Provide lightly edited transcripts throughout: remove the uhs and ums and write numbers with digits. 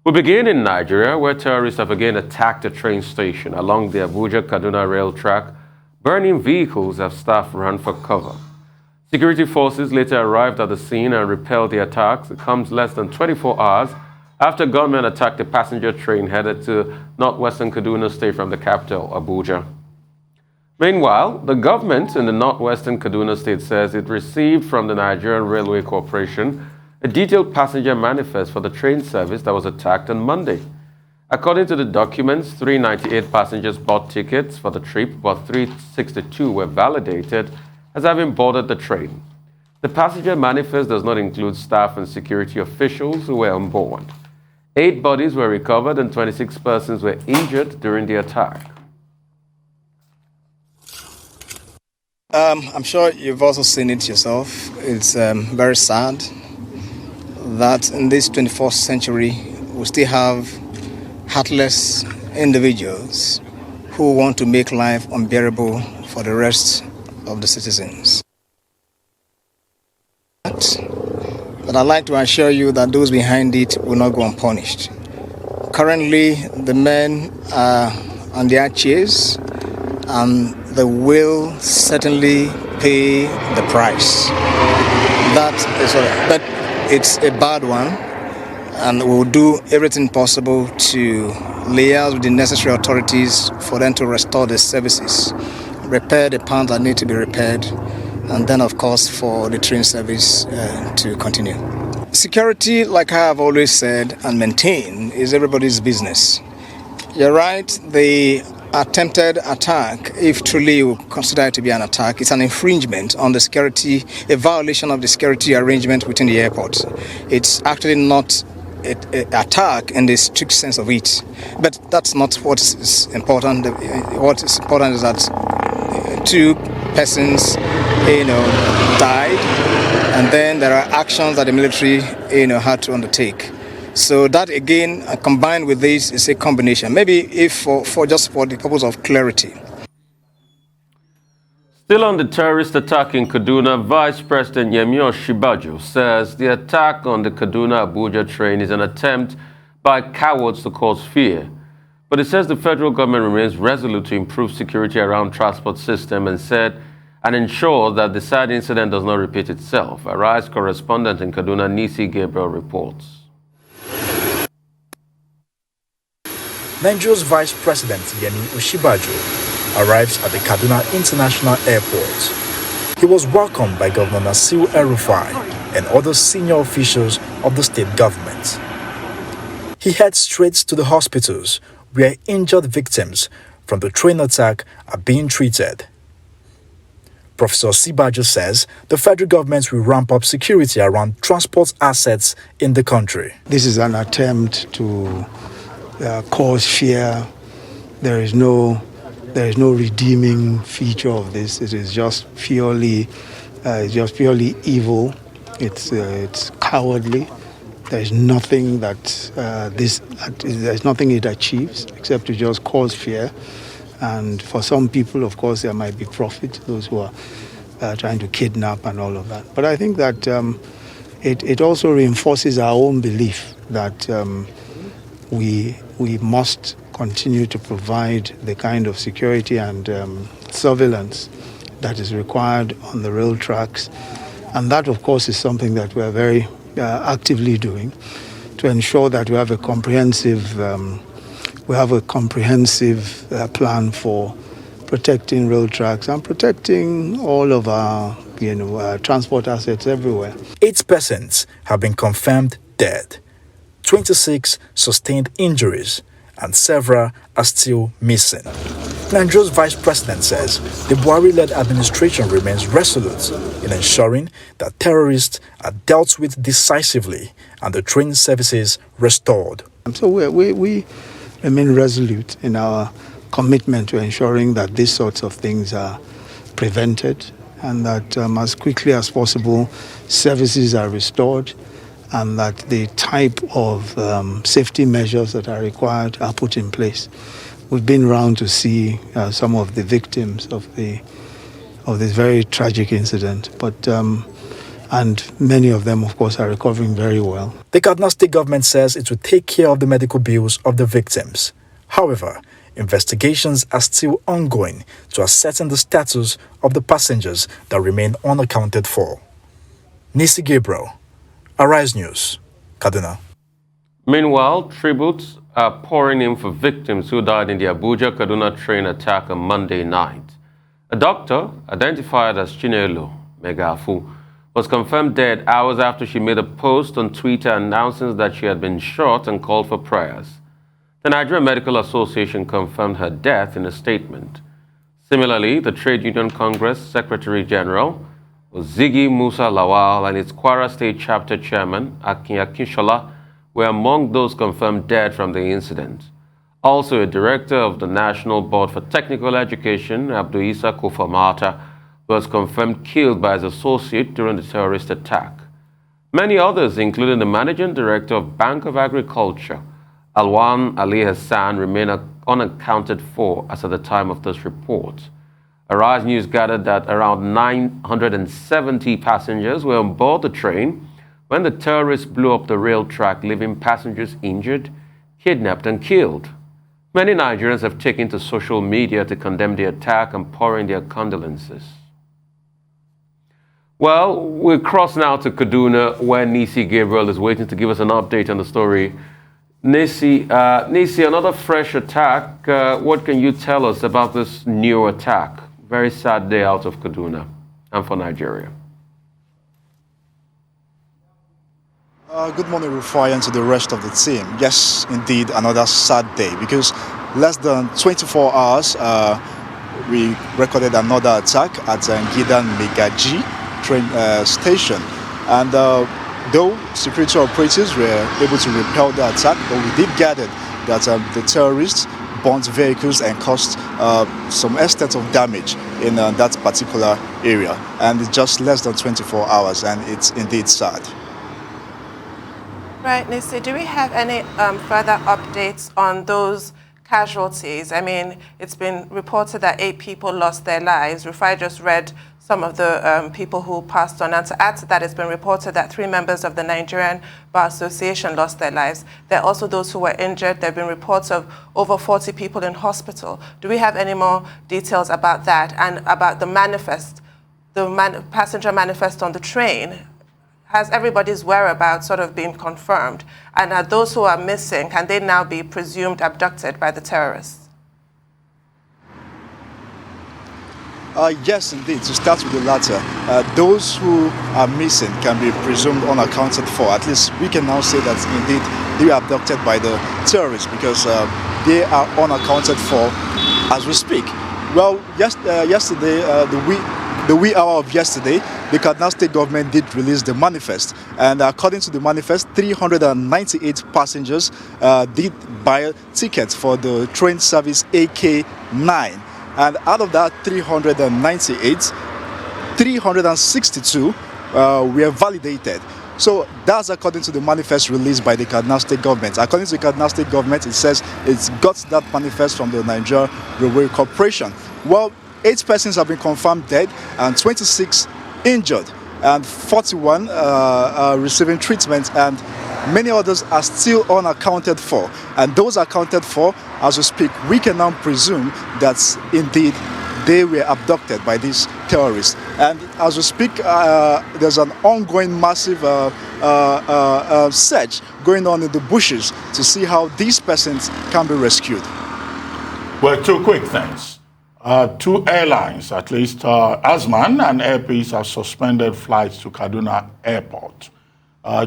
We begin in Nigeria, where terrorists have again attacked a train station along the Abuja-Kaduna rail track. Burning vehicles have staff run for cover. Security forces later arrived at the scene and repelled the attacks. It comes less than 24 hours after gunmen attacked a passenger train headed to northwestern Kaduna State from the capital, Abuja. Meanwhile, the government in the northwestern Kaduna State says it received from the Nigerian Railway Corporation a detailed passenger manifest for the train service that was attacked on Monday. According to the documents, 398 passengers bought tickets for the trip, but 362 were validated as having boarded the train. The passenger manifest does not include staff and security officials who were on board. 8 bodies were recovered and 26 persons were injured during the attack. I'm sure you've also seen it yourself. It's very sad that in this 21st century, we still have heartless individuals who want to make life unbearable for the rest of the citizens. But I'd like to assure you that those behind it will not go unpunished. Currently, the men are on their chase, and they will certainly pay the price. But it's a bad one, and we'll do everything possible to liaise with the necessary authorities for them to restore the services, repair the parts that need to be repaired, and then, of course, for the train service to continue. Security, like I have always said and maintained, is everybody's business. You're right, the attempted attack, if truly you consider it to be an attack, it's an infringement on the security, a violation of the security arrangement within the airport. It's actually not an attack in the strict sense of it. But that's not what is important. What is important is that 2 persons, died, and then there are actions that the military, had to undertake. So that again, combined with this, is a combination. Maybe if for the purpose of clarity. Still on the terrorist attack in Kaduna, Vice President Yemi Osinbajo says the attack on the Kaduna-Abuja train is an attempt by cowards to cause fear. But he says the federal government remains resolute to improve security around transport system and ensure that the sad incident does not repeat itself. Arise correspondent in Kaduna, Nisi Gabriel, reports. Nigeria's Vice President Yemi Osinbajo arrives at the Kaduna International Airport. He was welcomed by Governor Nasir El-Rufai and other senior officials of the state government. He heads straight to the hospitals where injured victims from the train attack are being treated. Professor Osinbajo says the federal government will ramp up security around transport assets in the country. This is an attempt to cause fear. There is no redeeming feature of this. It is just purely evil. It's cowardly. There's nothing there's nothing it achieves except to just cause fear. And for some people, of course, there might be profit. Those who are trying to kidnap and all of that. But I think that it also reinforces our own belief that we must continue to provide the kind of security and surveillance that is required on the rail tracks. And that, of course, is something that we are very actively doing to ensure that we have a comprehensive plan for protecting rail tracks and protecting all of our transport assets everywhere. 8 persons have been confirmed dead. 26 sustained injuries, and several are still missing. Nigeria's Vice President says the Buhari-led administration remains resolute in ensuring that terrorists are dealt with decisively and the train services restored. So we remain resolute in our commitment to ensuring that these sorts of things are prevented and that as quickly as possible services are restored, and that the type of safety measures that are required are put in place. We've been around to see some of the victims of this very tragic incident, but and many of them, of course, are recovering very well. The Kaduna State government says it will take care of the medical bills of the victims. However, investigations are still ongoing to ascertain the status of the passengers that remain unaccounted for. Nisi Gabriel, Arise News, Kaduna. Meanwhile, tributes are pouring in for victims who died in the Abuja-Kaduna train attack on Monday night. A doctor, identified as Chinelo Megafu, was confirmed dead hours after she made a post on Twitter announcing that she had been shot and called for prayers. The Nigerian Medical Association confirmed her death in a statement. Similarly, the Trade Union Congress Secretary General, Ziggy Musa Lawal, and its Kwara State Chapter Chairman, Akin Akinshola, were among those confirmed dead from the incident. Also, a director of the National Board for Technical Education, Abdul Isa Kofamata, was confirmed killed by his associate during the terrorist attack. Many others, including the managing director of Bank of Agriculture, Alwan Ali Hassan, remain unaccounted for as at the time of this report. Arise News gathered that around 970 passengers were on board the train when the terrorists blew up the rail track, leaving passengers injured, kidnapped, and killed. Many Nigerians have taken to social media to condemn the attack and pour in their condolences. Well, we'll cross now to Kaduna, where Nisi Gabriel is waiting to give us an update on the story. Nisi, another fresh attack. What can you tell us about this new attack? Very sad day out of Kaduna and for Nigeria. Good morning, Rufai, and to the rest of the team. Yes, indeed, another sad day, because less than 24 hours, we recorded another attack at Ngidan Megaji train station. And though security operatives were able to repel the attack, but we did gather that the terrorists burnt vehicles and caused some extent of damage in that particular area. And it's just less than 24 hours, and it's indeed sad. Right, Nisi, do we have any further updates on those casualties? I mean, it's been reported that 8 people lost their lives. Rufai just read some of the people who passed on. And to add to that, it's been reported that 3 members of the Nigerian Bar Association lost their lives. There are also those who were injured. There have been reports of over 40 people in hospital. Do we have any more details about that and about the manifest, passenger manifest on the train? Has everybody's whereabouts sort of been confirmed? And are those who are missing, can they now be presumed abducted by the terrorists? Yes, indeed. To start with the latter, those who are missing can be presumed unaccounted for. At least we can now say that indeed they were abducted by the terrorists, because they are unaccounted for as we speak. Well, yesterday, the wee hour of yesterday, the Kaduna State government did release the manifest. And according to the manifest, 398 passengers did buy tickets for the train service AK9. And out of that 398, 362 were validated. So that's according to the manifest released by the Kaduna State government. According to the Kaduna State government, it says it's got that manifest from the Nigeria Railway Corporation. Well, 8 persons have been confirmed dead and 26 injured, and 41 receiving treatment, and many others are still unaccounted for. And those accounted for, as we speak, we can now presume that indeed they were abducted by these terrorists. And as we speak, there's an ongoing massive search going on in the bushes to see how these persons can be rescued. Well, 2 quick things. 2 airlines, at least Asman and Air Peace, have suspended flights to Kaduna Airport.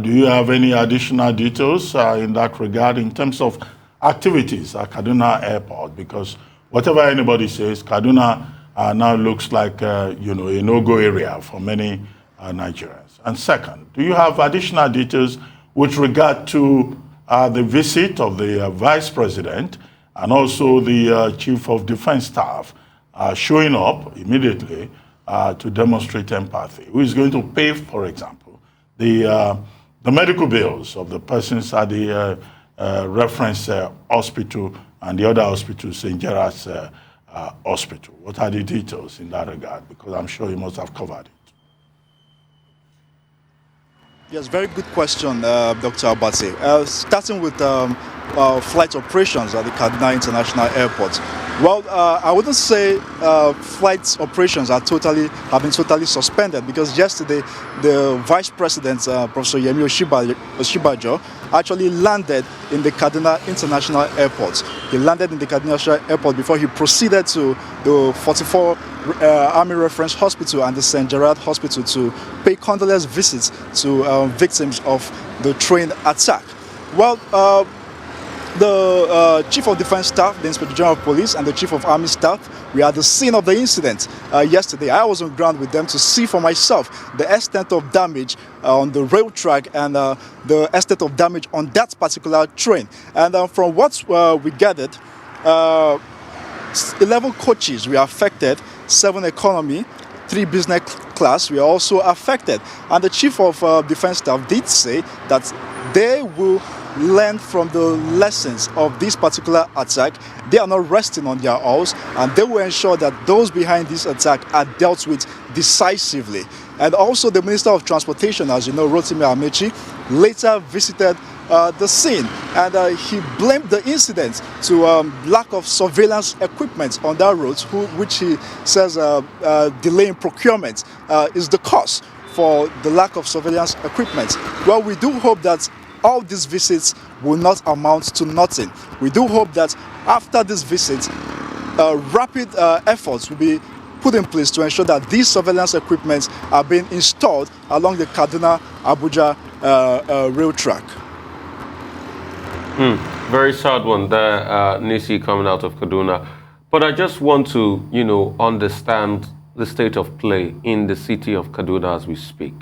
Do you have any additional details in that regard in terms of activities at Kaduna Airport? Because whatever anybody says, Kaduna now looks like a no-go area for many Nigerians. And second, do you have additional details with regard to the visit of the Vice President and also the Chief of Defense Staff showing up immediately to demonstrate empathy? Who is going to pay, for example, the medical bills of the persons at the reference hospital and the other hospital, St. Gerard's Hospital? What are the details in that regard? Because I'm sure you must have covered it. Yes, very good question, Dr. Abate. Starting with flight operations at the Kaduna International Airport. Well, I wouldn't say flight operations have been totally suspended, because yesterday the Vice President, Professor Yemi Oshibajo, actually landed in the Kaduna International Airport. He landed in the Kaduna International Airport before he proceeded to the 44 Army Reference Hospital and the St. Gerard Hospital to pay condolence visits to victims of the train attack. Well, the Chief of Defense Staff, the Inspector General of Police, and the Chief of Army Staff were at the scene of the incident yesterday. I was on ground with them to see for myself the extent of damage on the rail track and the extent of damage on that particular train. And from what we gathered, 11 coaches were affected, 7 economy, 3 business class were also affected. And the Chief of Defense Staff did say that they will learn from the lessons of this particular attack. They are not resting on their oars, and they will ensure that those behind this attack are dealt with decisively. And also the Minister of Transportation, as you know, Rotimi Amechi, later visited the scene, and he blamed the incident to lack of surveillance equipment on that road, which he says delay in procurement is the cause for the lack of surveillance equipment. Well, we do hope that all these visits will not amount to nothing. We do hope that after this visit, rapid efforts will be put in place to ensure that these surveillance equipment are being installed along the Kaduna-Abuja rail track. Very sad one there, Nisi, coming out of Kaduna. But I just want to, understand the state of play in the city of Kaduna as we speak.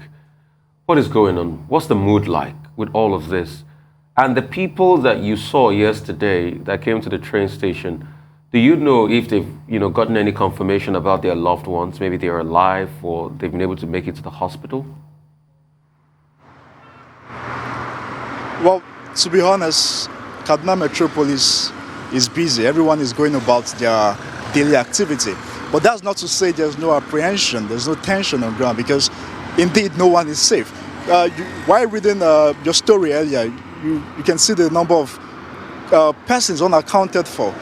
What is going on? What's the mood like with all of this? And the people that you saw yesterday that came to the train station, do you know if they've, gotten any confirmation about their loved ones? Maybe they're alive or they've been able to make it to the hospital? Well, to be honest, Kaduna Metropolis is busy. Everyone is going about their daily activity. But that's not to say there's no apprehension, there's no tension on ground, because indeed no one is safe. While reading your story earlier, you can see the number of persons unaccounted for,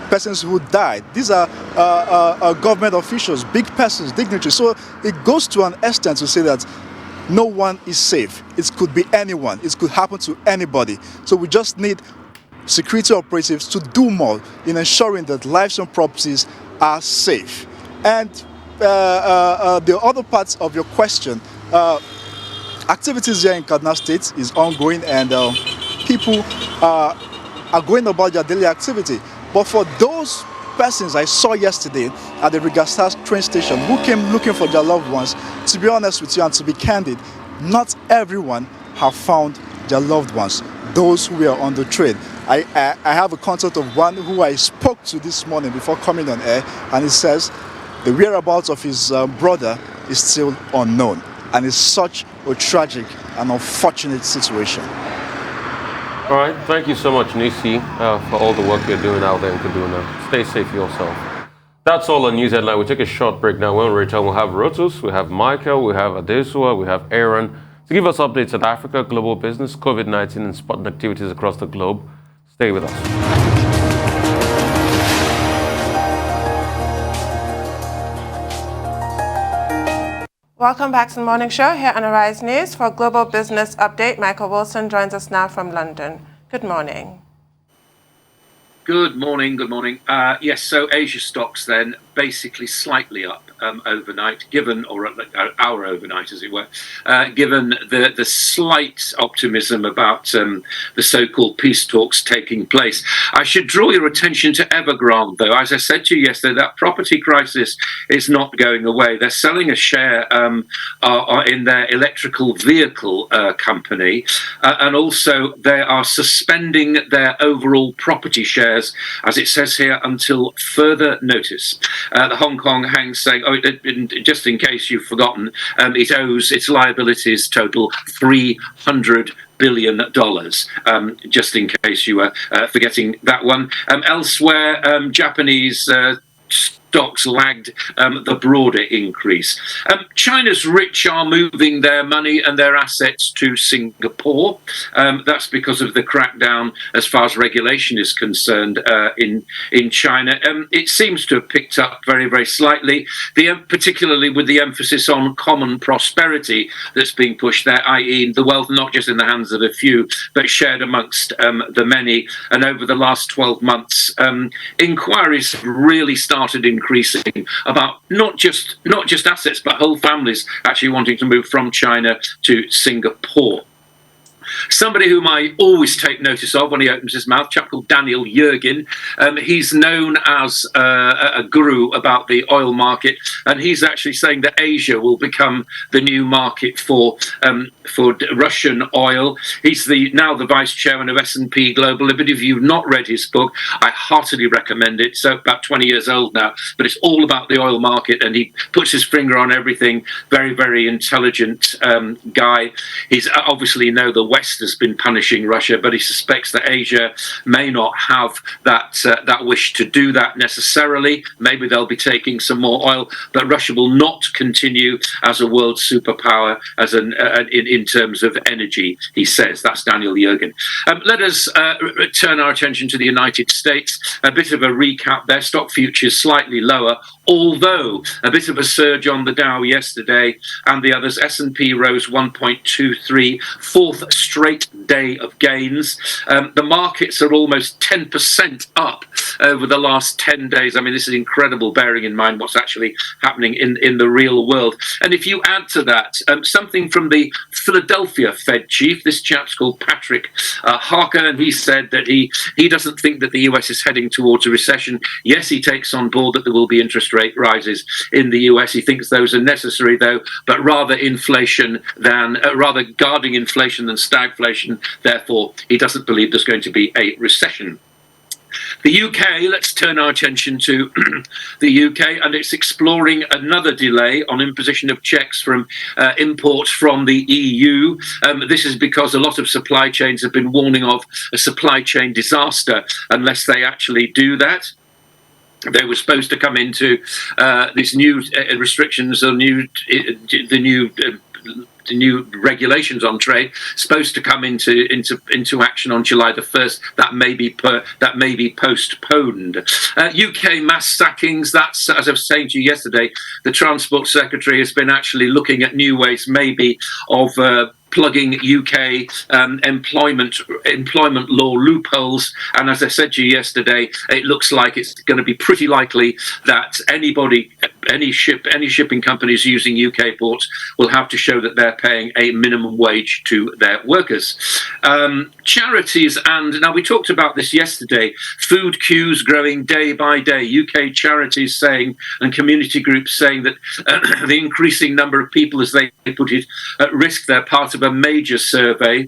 persons who died. These are government officials, big persons, dignitaries. So it goes to an extent to say that no one is safe. It could be anyone. It could happen to anybody. So we just need security operatives to do more in ensuring that lives and properties are safe. And the other parts of your question, activities here in Kaduna State is ongoing, and people are going about their daily activity. But for those persons I saw yesterday at the Rigasa train station who came looking for their loved ones, to be honest with you and to be candid, not everyone have found their loved ones, those who were on the train. I have a contact of one who I spoke to this morning before coming on air, and he says the whereabouts of his brother is still unknown, and it's such a tragic and unfortunate situation. All right, thank you so much, Nisi, for all the work you're doing out there in Kaduna. Stay safe yourself. That's all on News Headline. We'll take a short break now. When we return, we'll have Rotus, we have Michael, we have Adesua, we have Aaron to give us updates on Africa, global business, COVID-19, and sporting activities across the globe. Stay with us. Welcome back to the morning show here on Arise News. For Global Business Update, Michael Wilson joins us now from London. Good morning. Good morning, good morning. Yes, so Asia stocks then basically slightly up overnight, given, or our overnight as it were, given the slight optimism about the so-called peace talks taking place. I should draw your attention to Evergrande, though. As I said to you yesterday, that property crisis is not going away. They're selling a share in their electrical vehicle company, and also they are suspending their overall property shares, as it says here, until further notice. The Hong Kong Hang Seng, just in case you've forgotten, it owes its liabilities total $300 billion, just in case you were forgetting that one. Elsewhere, Japanese stocks lagged the broader increase. China's rich are moving their money and their assets to Singapore. That's because of the crackdown as far as regulation is concerned in China. It seems to have picked up very, very slightly, particularly with the emphasis on common prosperity that's being pushed there, i.e. the wealth not just in the hands of a few, but shared amongst the many. And over the last 12 months, inquiries have really started increasing about not just assets, but whole families actually wanting to move from China to Singapore. Somebody whom I always take notice of when he opens his mouth, a chap called Daniel Yergin. He's known as a guru about the oil market, and he's actually saying that Asia will become the new market for Russian oil. He's now the vice chairman of S&P Global. But if you've not read his book, I heartily recommend it. So about 20 years old now, but it's all about the oil market, and he puts his finger on everything. Very, very intelligent guy. He's obviously the West has been punishing Russia, but he suspects that Asia may not have that wish to do that necessarily. Maybe they'll be taking some more oil, but Russia will not continue as a world superpower in terms of energy, he says. That's Daniel Yergin. Let us turn our attention to the United States. A bit of a recap there. Stock futures slightly lower, although a bit of a surge on the Dow yesterday and the others. S&P rose 1.23, fourth straight day of gains. The markets are almost 10% up over the last 10 days. I mean, this is incredible, bearing in mind what's actually happening in the real world. And if you add to that something from the Philadelphia Fed chief, this chap's called Patrick Harker, and he said that he doesn't think that the US is heading towards a recession. Yes, he takes on board that there will be interest rate rises in the US. He thinks those are necessary, though, but rather guarding inflation than stagflation. Therefore, he doesn't believe there's going to be a recession. The UK, let's turn our attention to the UK, and it's exploring another delay on imposition of checks from imports from the EU. This is because a lot of supply chains have been warning of a supply chain disaster unless they actually do that. They were supposed to come into these new restrictions, the new regulations on trade, supposed to come into action on July the 1st. That may be postponed. UK mass sackings. That's, as I was saying to you yesterday, the Transport Secretary has been actually looking at new ways, maybe, of plugging UK employment law loopholes. And as I said to you yesterday, it looks like it's going to be pretty likely that any shipping companies using UK ports will have to show that they're paying a minimum wage to their workers. Charities, and now we talked about this yesterday, food queues growing day by day. UK charities saying, and community groups saying, that the increasing number of people, as they put it, at risk. They're part of a major survey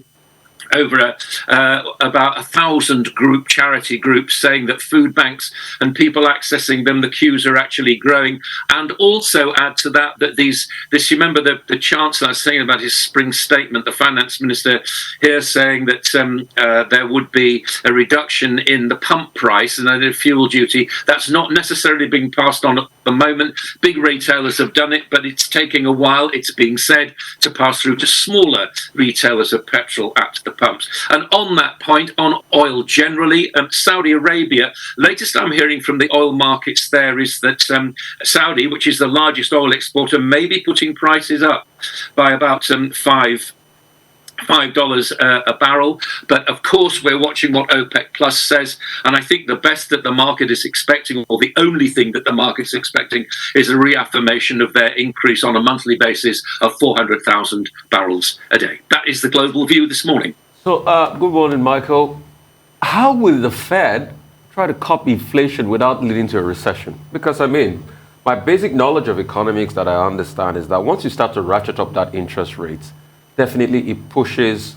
over about 1,000 charity groups, saying that food banks and people accessing them, the queues are actually growing. And also add to that this, you remember the Chancellor was saying about his spring statement, the finance minister here saying that there would be a reduction in the pump price and then the fuel duty. That's not necessarily being passed on at the moment. Big retailers have done it, but it's taking a while, it's being said, to pass through to smaller retailers of petrol at the pumps. And on that point, on oil generally, Saudi Arabia, latest I'm hearing from the oil markets there is that Saudi, which is the largest oil exporter, may be putting prices up by about $5 a barrel. But of course, we're watching what OPEC Plus says. And I think the best that the market is expecting, or the only thing that the market's expecting, is a reaffirmation of their increase on a monthly basis of 400,000 barrels a day. That is the global view this morning. So, good morning, Michael. How will the Fed try to copy inflation without leading to a recession? Because, I mean, my basic knowledge of economics that I understand is that once you start to ratchet up that interest rate, definitely it pushes,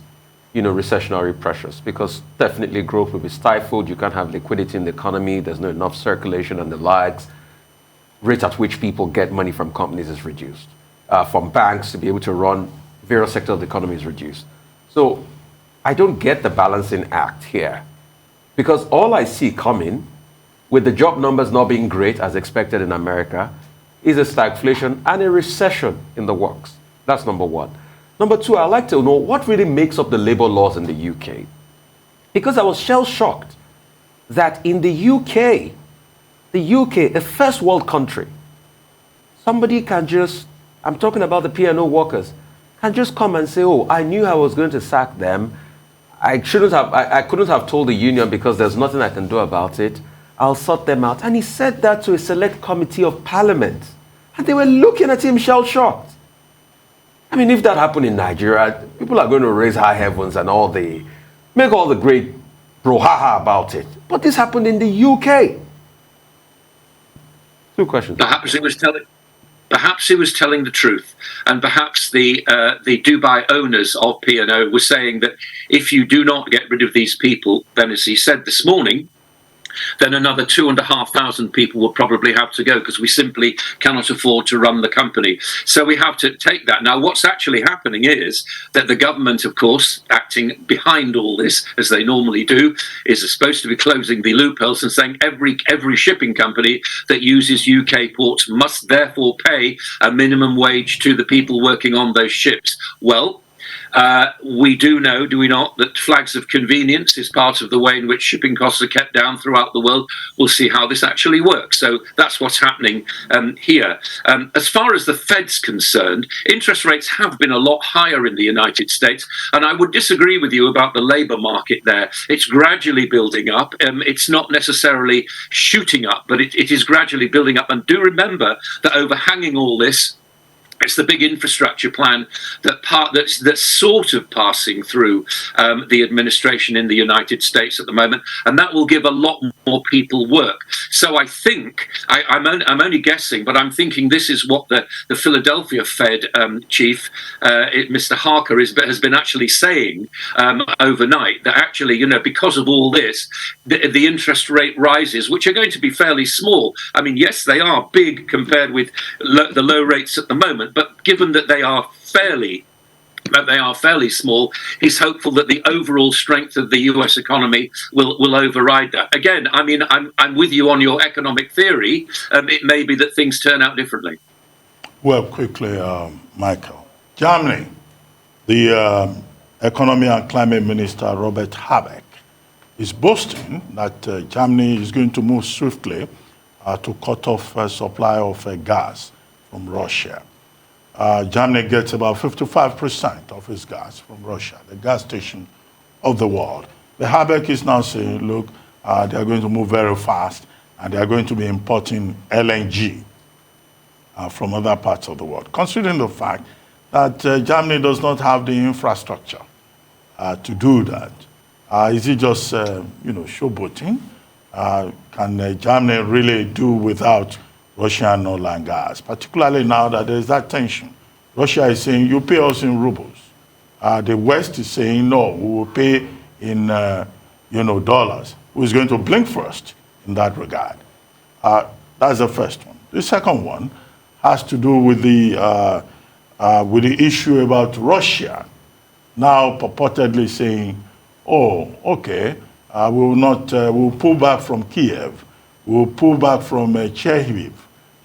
recessionary pressures, because definitely growth will be stifled. You can't have liquidity in the economy. There's not enough circulation and the likes. Rate at which people get money from companies is reduced. From banks to be able to run various sectors of the economy is reduced. So I don't get the balancing act here, because all I see coming with the job numbers not being great as expected in America, is a stagflation and a recession in the works. That's number one. Number two, I'd like to know what really makes up the labor laws in the UK. Because I was shell-shocked that in the UK, a first world country, somebody can just, I'm talking about the P&O workers, can just come and say, oh, I knew I was going to sack them. I couldn't have told the union because there's nothing I can do about it. I'll sort them out. And he said that to a select committee of parliament. And they were looking at him shell-shocked. I mean, if that happened in Nigeria, people are going to raise high heavens and make all the great brouhaha about it. But this happened in the UK. Two questions. Perhaps he was telling the truth, and perhaps the Dubai owners of P&O were saying that if you do not get rid of these people, then as he said this morning, then another 2,500 people will probably have to go because we simply cannot afford to run the company. So we have to take that. Now, what's actually happening is that the government, of course, acting behind all this, as they normally do, is supposed to be closing the loopholes and saying every shipping company that uses UK ports must therefore pay a minimum wage to the people working on those ships. Well, we do know, do we not, that flags of convenience is part of the way in which shipping costs are kept down throughout the world. We'll see how this actually works. So that's what's happening here. As far as the Fed's concerned, interest rates have been a lot higher in the United States, and I would disagree with you about the labour market there. It's gradually building up. It's not necessarily shooting up, but it is gradually building up. And do remember that overhanging all this, it's the big infrastructure plan that's sort of passing through the administration in the United States at the moment, and that will give a lot more people work. So I think I'm only guessing, but I'm thinking this is what the Philadelphia Fed chief, Mr. Harker, has been actually saying overnight, that actually, because of all this, the interest rate rises, which are going to be fairly small. I mean, yes, they are big compared with the low rates at the moment. But given that they are fairly small, he's hopeful that the overall strength of the US economy will override that. Again, I mean, I'm with you on your economic theory. It may be that things turn out differently. Well, quickly, Michael. Germany, the Economy and Climate Minister, Robert Habeck, is boasting that Germany is going to move swiftly to cut off supply of gas from Russia. Germany gets about 55% of its gas from Russia, the gas station of the world. The Habeck is now saying, look, they are going to move very fast, and they are going to be importing LNG from other parts of the world, considering the fact that Germany does not have the infrastructure to do that. Is it just, showboating? Can Germany really do without Russian oil and gas, particularly now that there is that tension? Russia is saying, you pay us in rubles. The West is saying, no, we will pay in dollars. Who is going to blink first in that regard? That's the first one. The second one has to do with the issue about Russia now purportedly saying, oh, okay, we'll pull back from Kiev. We'll pull back from Chernihiv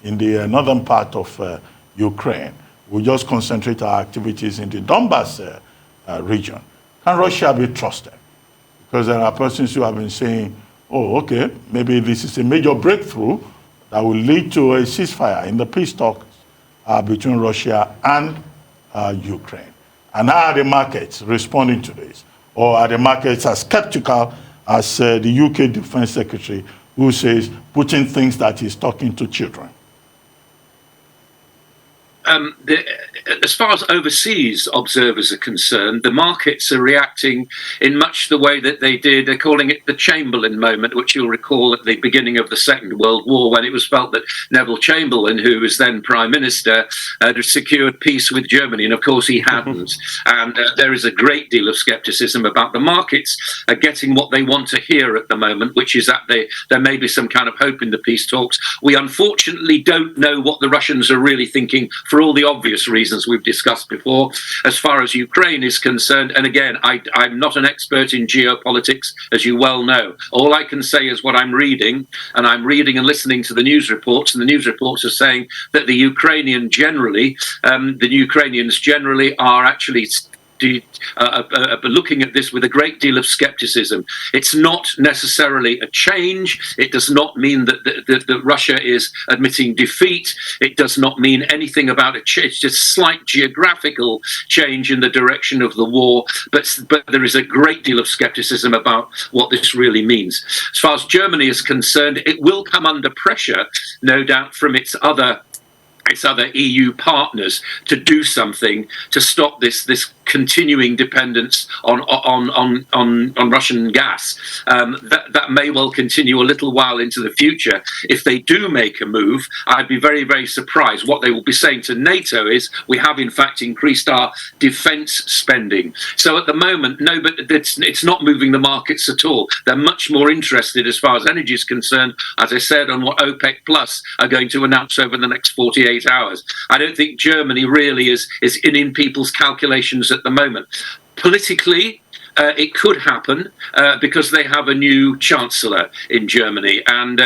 in the northern part of Ukraine. We'll just concentrate our activities in the Donbass region. Can Russia be trusted? Because there are persons who have been saying, oh, okay, maybe this is a major breakthrough that will lead to a ceasefire in the peace talks between Russia and Ukraine. And how are the markets responding to this? Or are the markets as skeptical as the UK Defense Secretary, who says Putin thinks that he's talking to children? As far as overseas observers are concerned, the markets are reacting in much the way that they did. They're calling it the Chamberlain moment, which you'll recall at the beginning of the Second World War, when it was felt that Neville Chamberlain, who was then Prime Minister, had secured peace with Germany. And of course he hadn't. And there is a great deal of skepticism about the markets are getting what they want to hear at the moment, which is that there may be some kind of hope in the peace talks. We unfortunately don't know what the Russians are really thinking for for all the obvious reasons we've discussed before. As far as Ukraine is concerned, and again, I'm not an expert in geopolitics, as you well know. All I can say is what I'm reading, and I'm reading and listening to the news reports, and the news reports are saying that the Ukrainians generally are actually looking at this with a great deal of skepticism. It's not necessarily a change. It does not mean that Russia is admitting defeat. It does not mean anything about a change. It's just slight geographical change in the direction of the war. But there is a great deal of skepticism about what this really means. As far as Germany is concerned, it will come under pressure, no doubt, from its other EU partners to do something to stop this continuing dependence on Russian gas. That may well continue a little while into the future. If they do make a move, I'd be very, very surprised. What they will be saying to NATO is, we have in fact increased our defence spending. So at the moment, no, but it's not moving the markets at all. They're much more interested, as far as energy is concerned, as I said, on what OPEC Plus are going to announce over the next 48 hours. I don't think Germany really is in people's calculations at the moment. Politically, it could happen because they have a new chancellor in Germany, and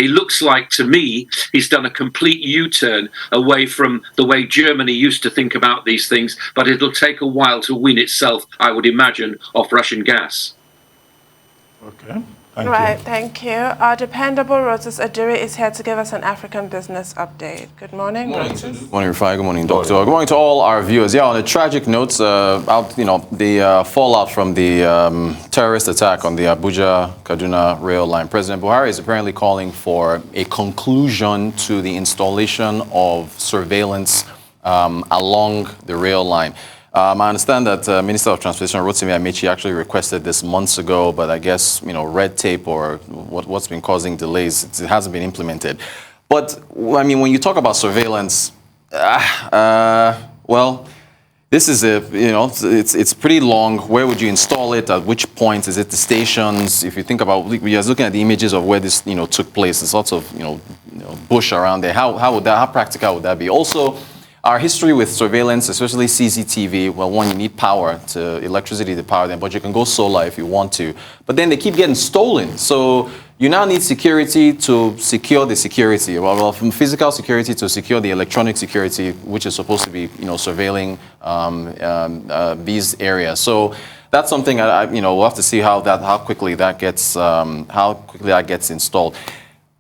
he looks like, to me, he's done a complete U-turn away from the way Germany used to think about these things, but it'll take a while to wean itself, I would imagine, off Russian gas. Okay. Thank you. Our dependable Rotus Adiri is here to give us an African business update. Good morning, Rotus. Good morning, Rufai. Good morning, Doctor. Good morning to all our viewers. Yeah, on a tragic note, the fallout from the terrorist attack on the Abuja-Kaduna rail line. President Buhari is apparently calling for a conclusion to the installation of surveillance along the rail line. I understand that Minister of Transportation Rotimi Amechi actually requested this months ago, but I guess red tape or what's been causing delays, it hasn't been implemented. But I mean, when you talk about surveillance, well, this is it's pretty long. Where would you install it? At which point? Is it the stations? If you think about, we are looking at the images of where this took place. There's lots of bush around there. How practical would that be? Also, our history with surveillance, especially CCTV, well, one, you need power, electricity to power them, but you can go solar if you want to. But then they keep getting stolen. So you now need security to secure the security. Well, from physical security to secure the electronic security, which is supposed to be, surveilling these areas. So that's something we'll have to see how quickly that gets installed.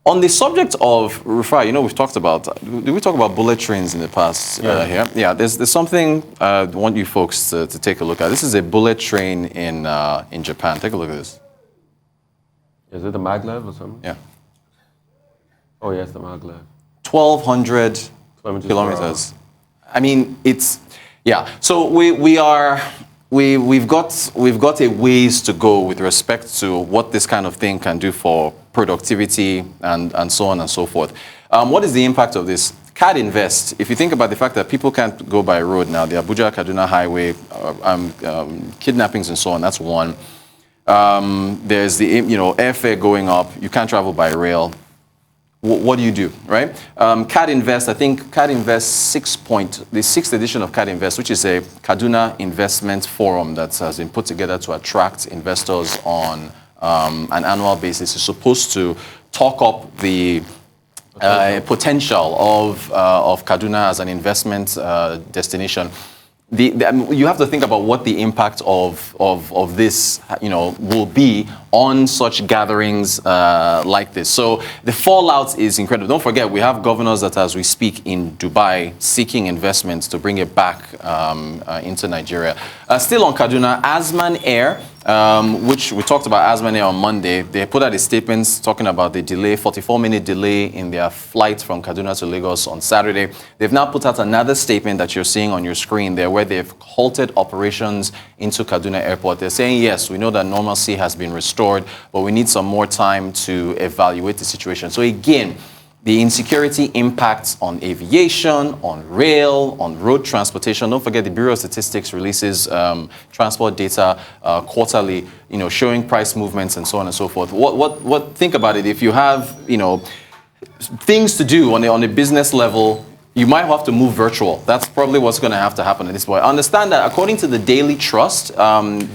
On the subject of Rufai, we've talked about, did we talk about bullet trains in the past here? Yeah, there's something I want you folks to take a look at. This is a bullet train in Japan. Take a look at this. Is it the maglev or something? Yeah. Oh, yes, the maglev. 1,200 kilometers. I mean, So we've got a ways to go with respect to what this kind of thing can do for productivity and so on and so forth. What is the impact of this? CAD Invest, if you think about the fact that people can't go by road now, the Abuja-Kaduna highway, kidnappings and so on, that's one. There's the airfare going up, you can't travel by rail. What do you do, right? CAD Invest, I think CAD Invest the 6th edition of CAD Invest, which is a Kaduna investment forum that has been put together to attract investors on an annual basis, is supposed to talk up the potential of Kaduna as an investment destination. You have to think about what the impact of this, will be on such gatherings like this. So the fallout is incredible. Don't forget, we have governors that, as we speak, in Dubai seeking investments to bring it back into Nigeria. Still on Kaduna, Azman Air, which we talked about Azman Air on Monday. They put out a statement talking about the delay, 44-minute delay in their flight from Kaduna to Lagos on Saturday. They've now put out another statement that you're seeing on your screen there, where they've halted operations into Kaduna Airport. They're saying, yes, we know that normalcy has been restored, but we need some more time to evaluate the situation. So again, the insecurity impacts on aviation, on rail, on road transportation. Don't forget, the Bureau of Statistics releases transport data quarterly, showing price movements and so on and so forth. Think about it. If you have, things to do on a business level, you might have to move virtual. That's probably what's going to have to happen at this point. Understand that according to the Daily Trust,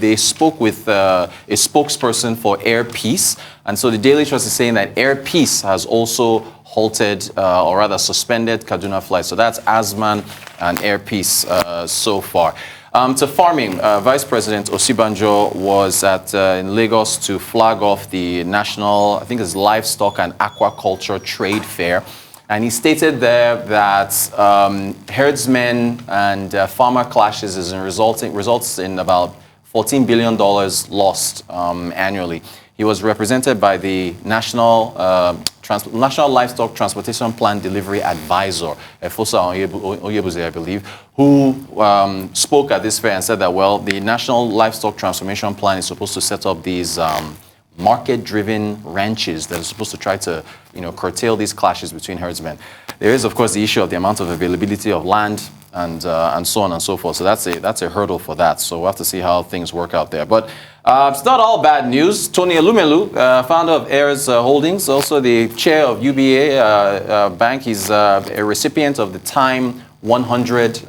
they spoke with a spokesperson for Air Peace. And so the Daily Trust is saying that Air Peace has also halted, or rather suspended Kaduna flights. So that's ASMAN and Air Peace so far. To farming, Vice President Osibanjo was in Lagos to flag off the national, I think it's Livestock and Aquaculture Trade Fair. And he stated there that herdsmen and farmer clashes results in about $14 billion lost annually. He was represented by the National Livestock Transportation Plan Delivery Advisor, Efosa Oyebuze, I believe, who spoke at this fair and said that, well, the National Livestock Transformation Plan is supposed to set up these market-driven ranches that are supposed to try to, curtail these clashes between herdsmen. There is, of course, the issue of the amount of availability of land and so on and so forth. So that's a hurdle for that. So we'll have to see how things work out there. But it's not all bad news. Tony Elumelu, founder of Heirs Holdings, also the chair of UBA Bank. He's a recipient of the Time 100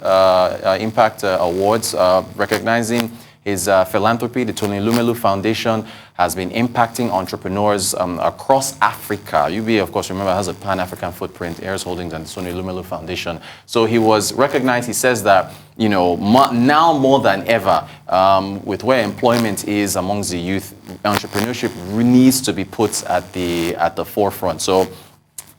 Impact Awards, recognizing his philanthropy. The Tony Elumelu Foundation has been impacting entrepreneurs across Africa. UBA, of course, remember, has a Pan-African footprint, Heirs Holdings and the Tony Elumelu Foundation. So he was recognized. He says that, now more than ever, with where employment is amongst the youth, entrepreneurship needs to be put at the forefront. So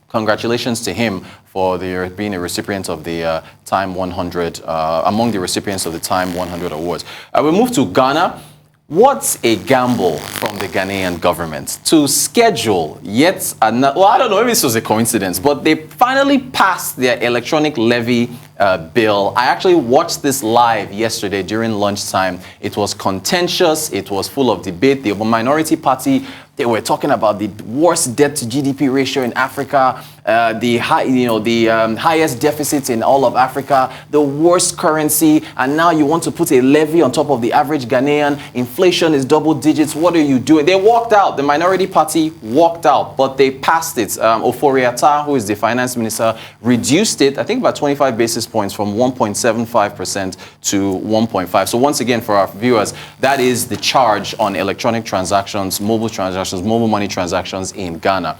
congratulations to him for being a recipient of the Time 100, among the recipients of the Time 100 Awards. We move to Ghana. What's a gamble from the Ghanaian government to schedule yet another, well, I don't know, maybe this was a coincidence, but they finally passed their electronic levy bill. I actually watched this live yesterday during lunchtime. It was contentious. It was full of debate. The minority party, they were talking about the worst debt to GDP ratio in Africa, the highest deficits in all of Africa, the worst currency, and now you want to put a levy on top of the average Ghanaian. Inflation is double digits. What are you doing? They walked out. The minority party walked out, but they passed it. Ofori-Atta, who is the finance minister, reduced it, I think about 25 basis points from 1.75% to 1.5. So once again, for our viewers, that is the charge on electronic transactions, mobile money transactions in Ghana.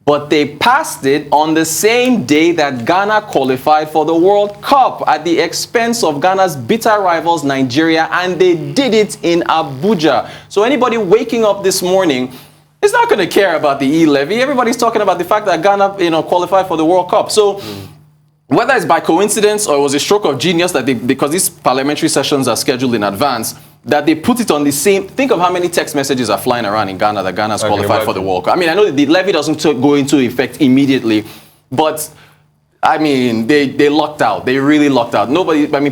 But they passed it on the same day that Ghana qualified for the World Cup at the expense of Ghana's bitter rivals, Nigeria, and they did it in Abuja. So anybody waking up this morning is not going to care about the E-levy. Everybody's talking about the fact that Ghana, qualified for the World Cup. So whether it's by coincidence or it was a stroke of genius that because these parliamentary sessions are scheduled in advance, that they put it on the same. Think of how many text messages are flying around in Ghana that Ghana's qualified for the World Cup. I mean, I know the levy doesn't go into effect immediately, but I mean, they lucked out. They really lucked out.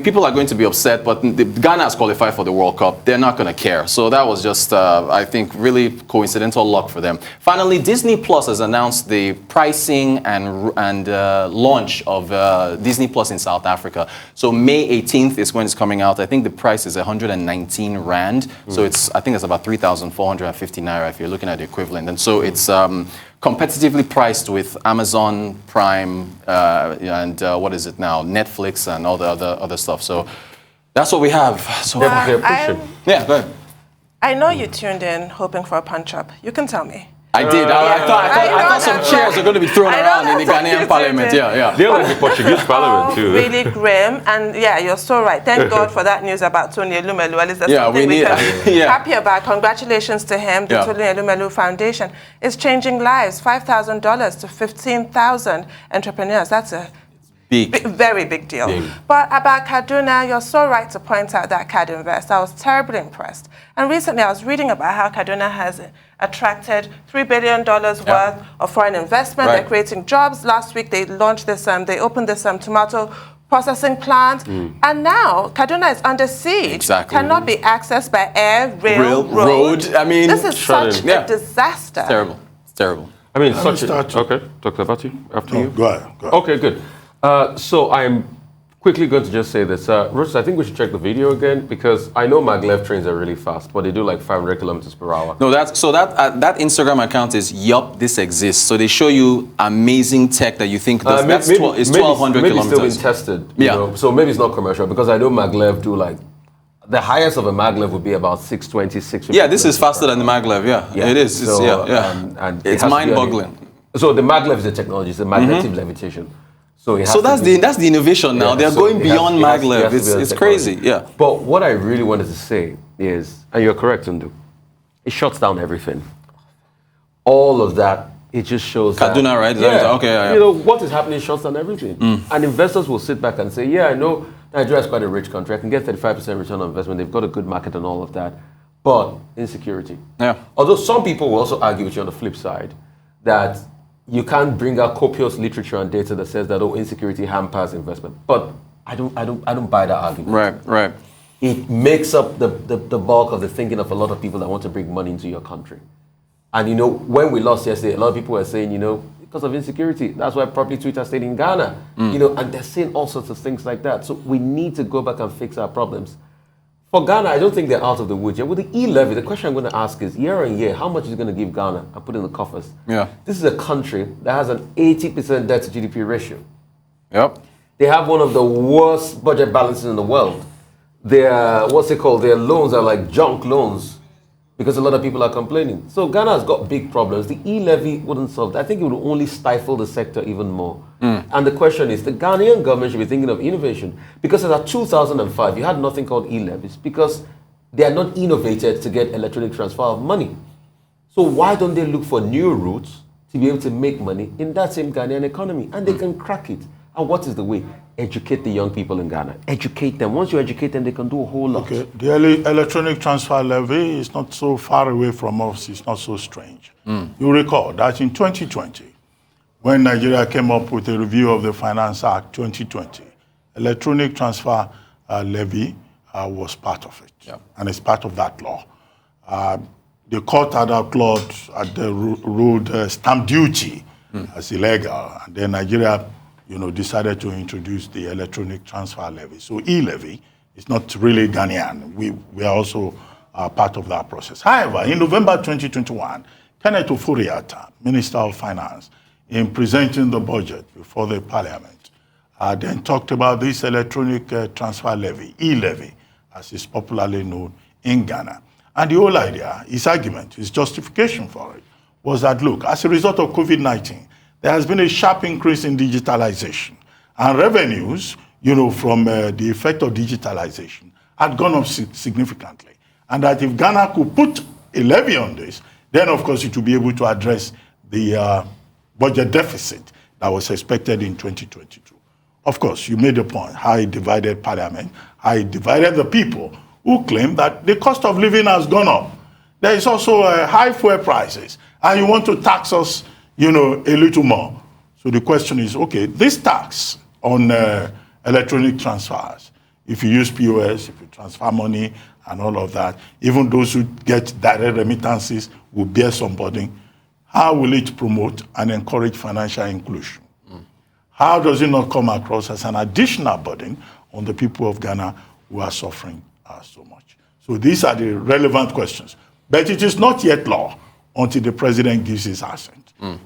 People are going to be upset, but Ghana has qualified for the World Cup. They're not going to care. So that was just, I think, really coincidental luck for them. Finally, Disney Plus has announced the pricing and launch of Disney Plus in South Africa. So May 18th is when it's coming out. I think the price is 119 Rand. So I think it's about 3,450 Naira if you're looking at the equivalent. And so it's competitively priced with Amazon Prime and what is it now, Netflix and all the other stuff. So that's what we have. So go ahead. I know you tuned in hoping for a punch-up. You can tell me. I did. I thought some chairs are going to be thrown around in the Ghanaian parliament. They're like the Portuguese parliament too. Really grim, and you're so right. Thank God for that news about Tony Elumelu. At least that's something we can be happy about. Congratulations to him. The Tony Elumelu Foundation is changing lives. $5,000 to 15,000 entrepreneurs. That's a very big deal. But about Kaduna, you're so right to point out that CadInvest. I was terribly impressed. And recently I was reading about how Kaduna has attracted $3 billion worth of foreign investment. They're creating jobs. Last week they launched this, they opened this tomato processing plant. And now Kaduna is under siege. Cannot be accessed by air, rail, road. I mean, this is such a disaster. It's terrible. It's terrible. I mean, okay, Dr. Abati, after you. Go ahead. Okay, good. So I'm Quickly going to just say this. Rose, I think we should check the video again because I know maglev trains are really fast, but they do like 500 kilometers per hour. No, that Instagram account is yup, this exists. So they show you amazing tech that you think it's 1,200 maybe kilometers. Maybe still been tested. You know? So maybe it's not commercial because I know maglev do like, the highest of a maglev would be about 620, 650. Yeah, this is faster than the maglev. Yeah, it is. So, and it's mind-boggling. So the maglev is the technology, it's the magnetic levitation. So that's the innovation now. They're going beyond maglev. It's crazy. Yeah. But what I really wanted to say is, and you're correct, Ndu, it shuts down everything. All of that, it just shows Kaduna, right? Okay. You know, what is happening shuts down everything. And investors will sit back and say, yeah, I know Nigeria is quite a rich country. I can get 35% return on investment. They've got a good market and all of that. But insecurity. Yeah. Although some people will also argue with you on the flip side that you can't bring out copious literature and data that says that insecurity hampers investment. But I don't buy that argument. Right. It makes up the bulk of the thinking of a lot of people that want to bring money into your country. And you know, when we lost yesterday, a lot of people were saying, you know, because of insecurity, that's why probably Twitter stayed in Ghana. You know, and they're saying all sorts of things like that. So we need to go back and fix our problems. For Ghana, I don't think they're out of the woods yet. With the E-levy, the question I'm going to ask is, year on year, how much is it going to give Ghana and put in the coffers? Yeah. This is a country that has an 80% debt to GDP ratio. Yep. They have one of the worst budget balances in the world. Their, their loans are like junk loans because a lot of people are complaining. So Ghana has got big problems. The E-levy wouldn't solve that. I think it would only stifle the sector even more. And the question is, the Ghanaian government should be thinking of innovation because as of 2005, you had nothing called e-levies because they are not innovated to get electronic transfer of money. So why don't they look for new routes to be able to make money in that same Ghanaian economy? And they can crack it. And what is the way? Educate the young people in Ghana. Educate them. Once you educate them, they can do a whole lot. Okay, the electronic transfer levy is not so far away from us. It's not so strange. You recall that in 2020, when Nigeria came up with a review of the Finance Act 2020, electronic transfer levy was part of it. Yeah. And it's part of that law. The court had outlawed the ruled stamp duty as illegal. And then Nigeria decided to introduce the electronic transfer levy. So E-levy is not really Ghanaian. We are also part of that process. However, in November 2021, Kenneth Ofori-Atta, Minister of Finance, in presenting the budget before the parliament, then talked about this electronic transfer levy, E-levy, as is popularly known in Ghana. And the whole idea, his argument, his justification for it, was that, look, as a result of COVID-19, there has been a sharp increase in digitalization. And revenues, from the effect of digitalization had gone up significantly. And that if Ghana could put a levy on this, then, of course, it would be able to address the budget deficit that was expected in 2022. Of course, you made the point, how it divided parliament, how it divided the people who claim that the cost of living has gone up. There is also high fuel prices, and you want to tax us a little more. So the question is, okay, this tax on electronic transfers, if you use POS, if you transfer money and all of that, even those who get direct remittances will bear some burden. How will it promote and encourage financial inclusion? How does it not come across as an additional burden on the people of Ghana who are suffering so much? So these are the relevant questions. But it is not yet law until the president gives his assent.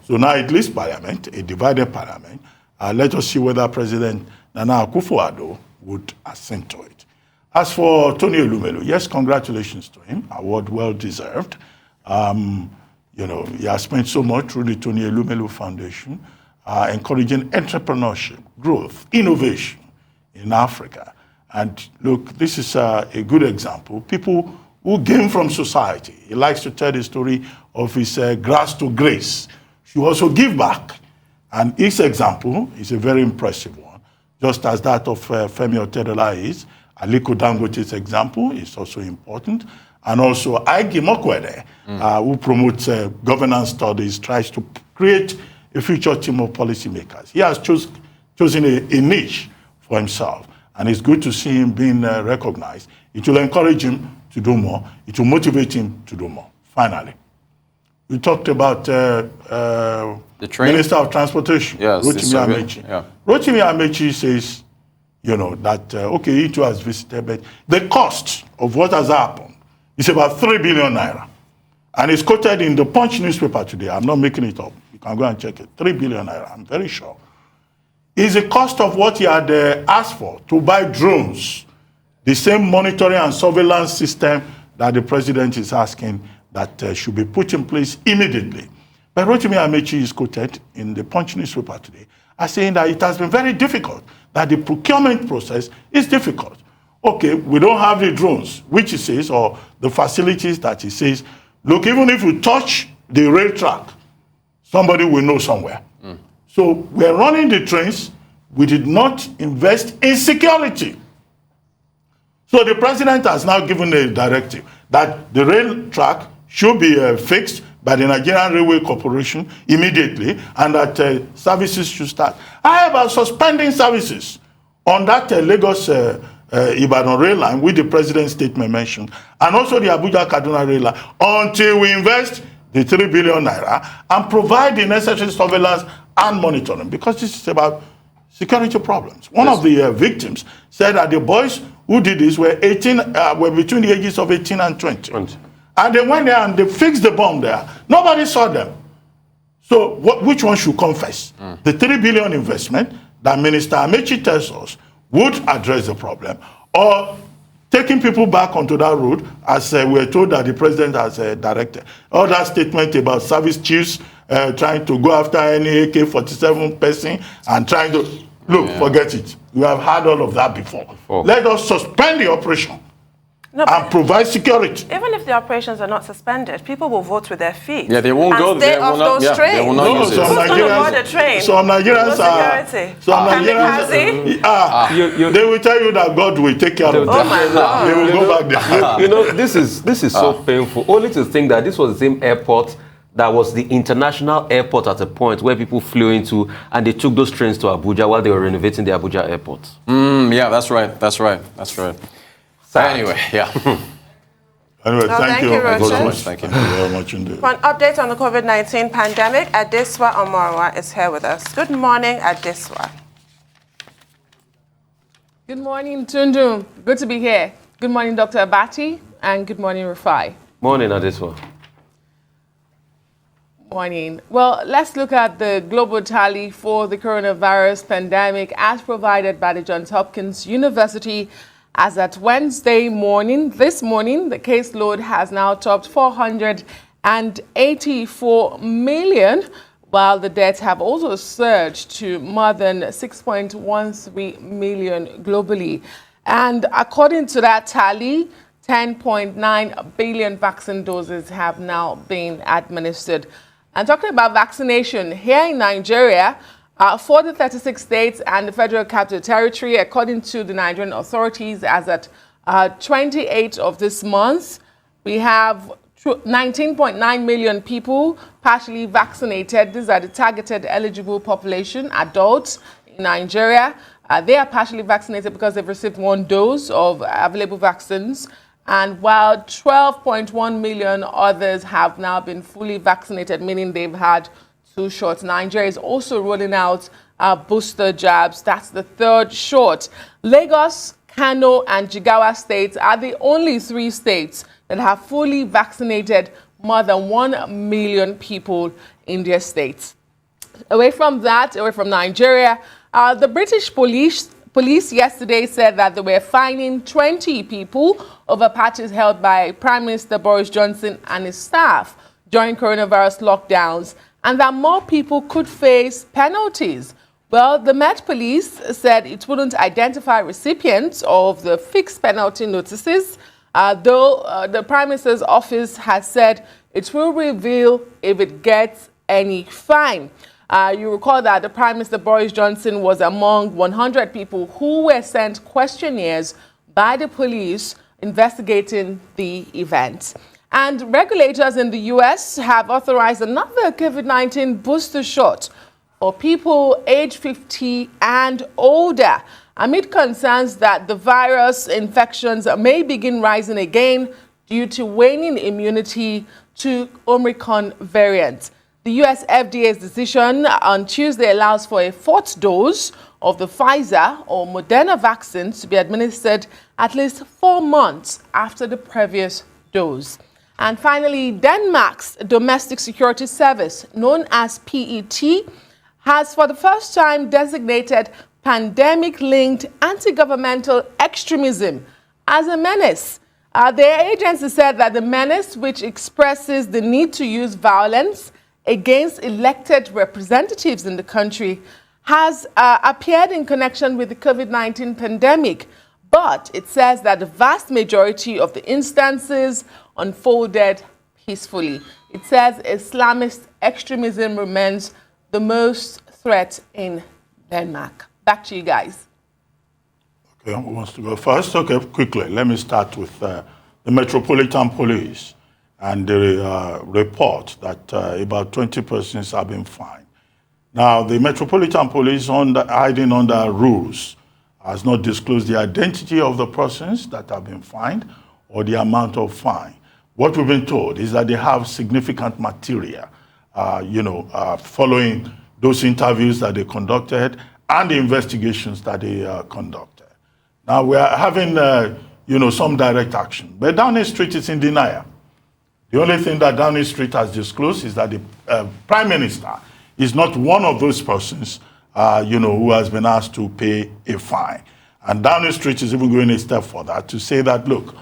So now it leaves parliament, a divided parliament. Let us see whether President Nana Akufo-Addo would assent to it. As for Tony Elumelu, yes, congratulations to him. Award well deserved. He has spent so much through the Tony Elumelu Foundation, encouraging entrepreneurship, growth, innovation in Africa. And look, this is a good example. People who gain from society. He likes to tell the story of his grass to grace. He also give back. And his example is a very impressive one, just as that of Femi Otedola is. Aliko Dangote's example is also important. And also Aigi Mokwede, who promotes governance studies, tries to create a future team of policymakers. He has chosen a niche for himself. And it's good to see him being recognized. It will encourage him to do more. It will motivate him to do more. Finally, we talked about the Minister of Transportation, yes, Rotimi Amechi. Yeah. Rotimi Amechi says, that, okay, he too has visited, but the cost of what has happened is about 3 billion naira. And it's quoted in the Punch newspaper today. I'm not making it up. You can go and check it. 3 billion naira, I'm very sure. Is the cost of what he had asked for to buy drones, the same monitoring and surveillance system that the president is asking that should be put in place immediately. But Rotimi Amechi is quoted in the Punch newspaper today as saying that it has been very difficult, that the procurement process is difficult. Okay, we don't have the drones, which he says, or the facilities that he says, look, even if you touch the rail track, somebody will know somewhere. So we're running the trains. We did not invest in security. So the president has now given a directive that the rail track should be fixed by the Nigerian Railway Corporation immediately, and that services should start. However, suspending services on that Lagos Ibadan rail line, with the president's statement mentioned, and also the Abuja-Kaduna rail line, until we invest the 3 billion naira and provide the necessary surveillance and monitoring, because this is about security problems. One of the victims said that the boys who did this were were between the ages of 18 and 20. And they went there and they fixed the bomb there. Nobody saw them. So which one should come first? The 3 billion investment that Minister Amechi tells us would address the problem, or taking people back onto that road, as we are told that the president has directed. All that statement about service chiefs trying to go after any AK-47 person and trying to... Look, forget it. We have had all of that before. Let us suspend the operation and provide security. Even if the operations are not suspended, people will vote with their feet. Yeah, they won't go. Stay off those trains. They will not use it. Who's going to board a train? Some Nigerians they will tell you that God will take care of them. Oh my God. They will go back there. This is so painful. Only to think that this was the same airport that was the international airport at a point where people flew into, and they took those trains to Abuja while they were renovating the Abuja airport. Yeah, that's right. Anyway, yeah. Anyway, thank you very much. Thank you very much indeed. For an update on the COVID-19 pandemic, Adeswa Omorwa is here with us. Good morning, Adeswa. Good morning, Tundu. Good to be here. Good morning, Dr. Abati, and good morning, Rufai. Morning, Adeswa. Morning. Well, let's look at the global tally for the coronavirus pandemic as provided by the Johns Hopkins University. As at Wednesday morning, this morning, the caseload has now topped 484 million, while the deaths have also surged to more than 6.13 million globally. And according to that tally, 10.9 billion vaccine doses have now been administered. And talking about vaccination, here in Nigeria, for the 36 states and the Federal Capital Territory, according to the Nigerian authorities, as at 28th of this month, we have 19.9 million people partially vaccinated. These are the targeted eligible population, adults in Nigeria. They are partially vaccinated because they've received one dose of available vaccines. And while 12.1 million others have now been fully vaccinated, meaning they've had 2 shots. Nigeria is also rolling out booster jabs. That's the 3rd shot. Lagos, Kano, and Jigawa states are the only 3 states that have fully vaccinated more than 1 million people in their states. Away from Nigeria, the British police yesterday said that they were fining 20 people over parties held by Prime Minister Boris Johnson and his staff during coronavirus lockdowns, and that more people could face penalties. Well, the Met Police said it wouldn't identify recipients of the fixed penalty notices, though the Prime Minister's office has said it will reveal if it gets any fine. You recall that the Prime Minister Boris Johnson was among 100 people who were sent questionnaires by the police investigating the event. And regulators in the U.S. have authorized another COVID-19 booster shot for people aged 50 and older, amid concerns that the virus infections may begin rising again due to waning immunity to Omicron variants. The US FDA's decision on Tuesday allows for a fourth dose of the Pfizer or Moderna vaccines to be administered at least 4 months after the previous dose. And finally, Denmark's Domestic Security Service, known as PET, has for the first time designated pandemic-linked anti-governmental extremism as a menace. Their agency said that the menace, which expresses the need to use violence against elected representatives in the country, has appeared in connection with the COVID-19 pandemic. But it says that the vast majority of the instances unfolded peacefully. It says Islamist extremism remains the most threat in Denmark. Back to you guys. Okay, who wants to go first? Okay, quickly. Let me start with the Metropolitan Police and the report that about 20 persons have been fined. Now, the Metropolitan Police, hiding under rules, has not disclosed the identity of the persons that have been fined or the amount of fine. What we've been told is that they have significant material, following those interviews that they conducted and the investigations that they conducted. Now, we are having, some direct action. But Downing Street is in denial. The only thing that Downing Street has disclosed is that the Prime Minister is not one of those persons, who has been asked to pay a fine. And Downing Street is even going a step further to say that, look,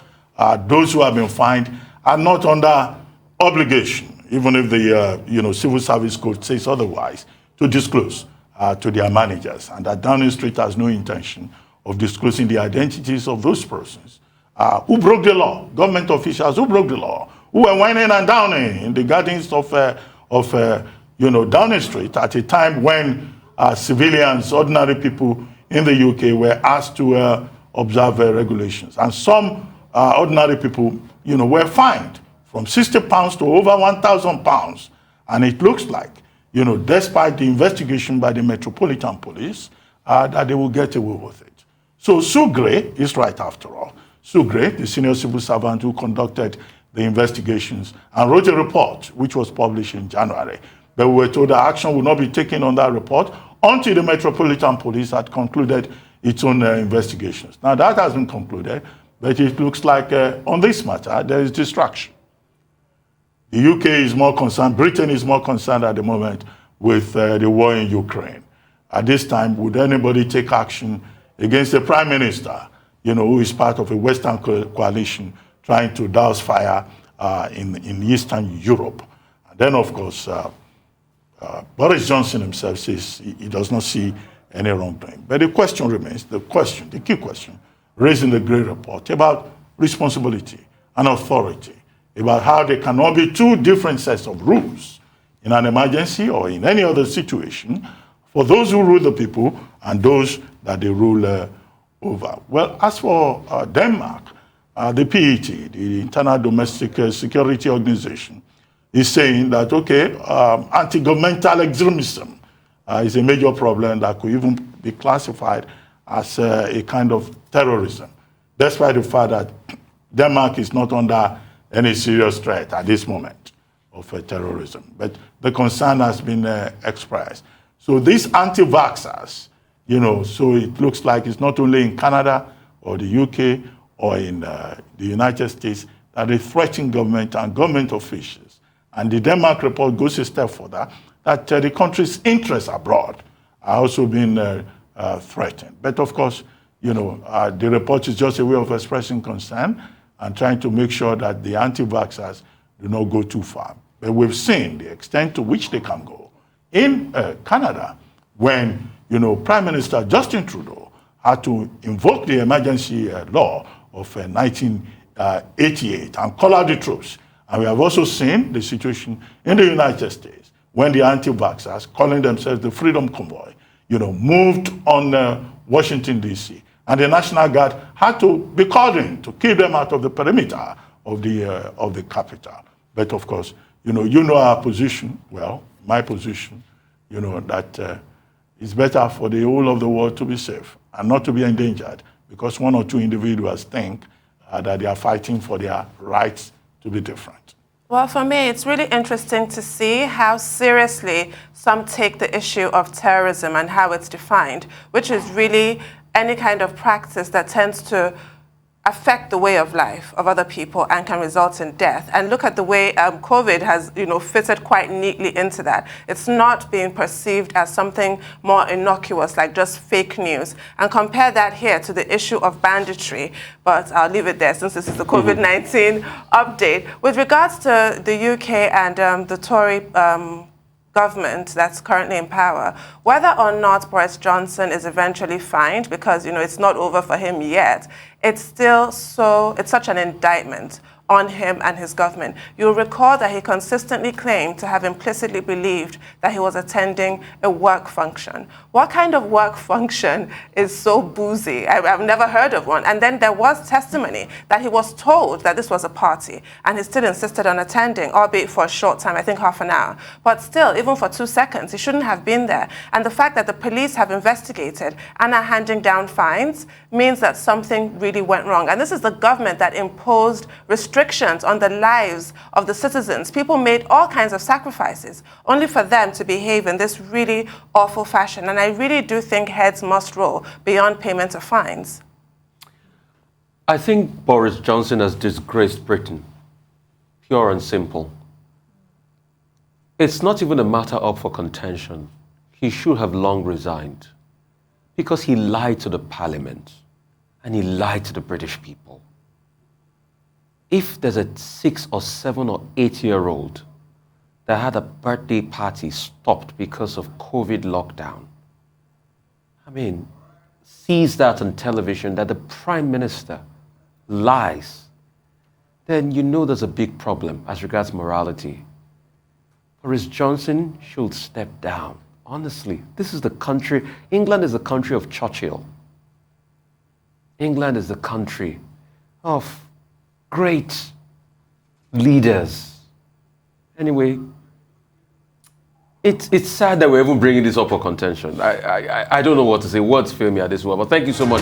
those who have been fined are not under obligation, even if the Civil Service Code says otherwise, to disclose to their managers, and that Downing Street has no intention of disclosing the identities of those persons who broke the law, government officials who broke the law, who were whining and downing in the gardens of Downing Street at a time when civilians, ordinary people in the UK were asked to observe regulations. And some ordinary people, were fined from £60 to over £1,000. And it looks like, despite the investigation by the Metropolitan Police, that they will get away with it. So Sue Gray is right after all. Sue Gray, the senior civil servant who conducted the investigations and wrote a report, which was published in January. But we were told that action would not be taken on that report until the Metropolitan Police had concluded its own investigations. Now that has been concluded, but it looks like on this matter, there is distraction. The UK is more concerned, Britain is more concerned at the moment with the war in Ukraine. At this time, would anybody take action against the Prime Minister, who is part of a Western coalition trying to douse fire in Eastern Europe? And then, of course, Boris Johnson himself says he does not see any wrongdoing. But the question remains, the key question, raised in the Gray Report about responsibility and authority, about how there cannot be two different sets of rules in an emergency or in any other situation for those who rule the people and those that they rule over. Well, as for Denmark, the PET, the Internal Domestic Security Organization, is saying that, okay, anti-governmental extremism is a major problem that could even be classified as a kind of terrorism, despite the fact that Denmark is not under any serious threat at this moment of terrorism. But the concern has been expressed. So these anti-vaxxers, so it looks like it's not only in Canada or the UK or in the United States that they threaten government and government officials. And the Denmark report goes a step further, that the country's interests abroad are also being threatened. But of course, the report is just a way of expressing concern and trying to make sure that the anti-vaxxers do not go too far. But we've seen the extent to which they can go. In Canada, when Prime Minister Justin Trudeau had to invoke the emergency law of 1988 and call out the troops. And we have also seen the situation in the United States when the anti-vaxxers, calling themselves the Freedom Convoy, moved on Washington, D.C. And the National Guard had to be called in to keep them out of the perimeter of the capital. But of course, our position, well, my position, that it's better for the whole of the world to be safe and not to be endangered because one or two individuals think that they are fighting for their rights to be different. Well, for me, it's really interesting to see how seriously some take the issue of terrorism and how it's defined, which is really any kind of practice that tends to affect the way of life of other people and can result in death. And look at the way COVID has, fitted quite neatly into that. It's not being perceived as something more innocuous, like just fake news. And compare that here to the issue of banditry. But I'll leave it there since this is the COVID-19 update. With regards to the UK and the Tory government that's currently in power, whether or not Boris Johnson is eventually fined, because it's not over for him yet, it's such an indictment on him and his government. You'll recall that he consistently claimed to have implicitly believed that he was attending a work function. What kind of work function is so boozy? I've never heard of one. And then there was testimony that he was told that this was a party, and he still insisted on attending, albeit for a short time, I think half an hour. But still, even for 2 seconds, he shouldn't have been there. And the fact that the police have investigated and are handing down fines means that something really went wrong. And this is the government that imposed restrictions on the lives of the citizens. People made all kinds of sacrifices only for them to behave in this really awful fashion. And I really do think heads must roll beyond payment of fines. I think Boris Johnson has disgraced Britain, pure and simple. It's not even a matter up for contention. He should have long resigned because he lied to the parliament and he lied to the British people. If there's a 6 or 7 or 8-year-old that had a birthday party stopped because of COVID lockdown, sees that on television, that the Prime Minister lies, then there's a big problem as regards morality. Boris Johnson should step down. Honestly, this is the country, England is the country of Churchill. England is the country of great leaders. Anyway, it's sad that we're even bringing this up for contention. I don't know what to say. Words fail me at this moment. But thank you so much.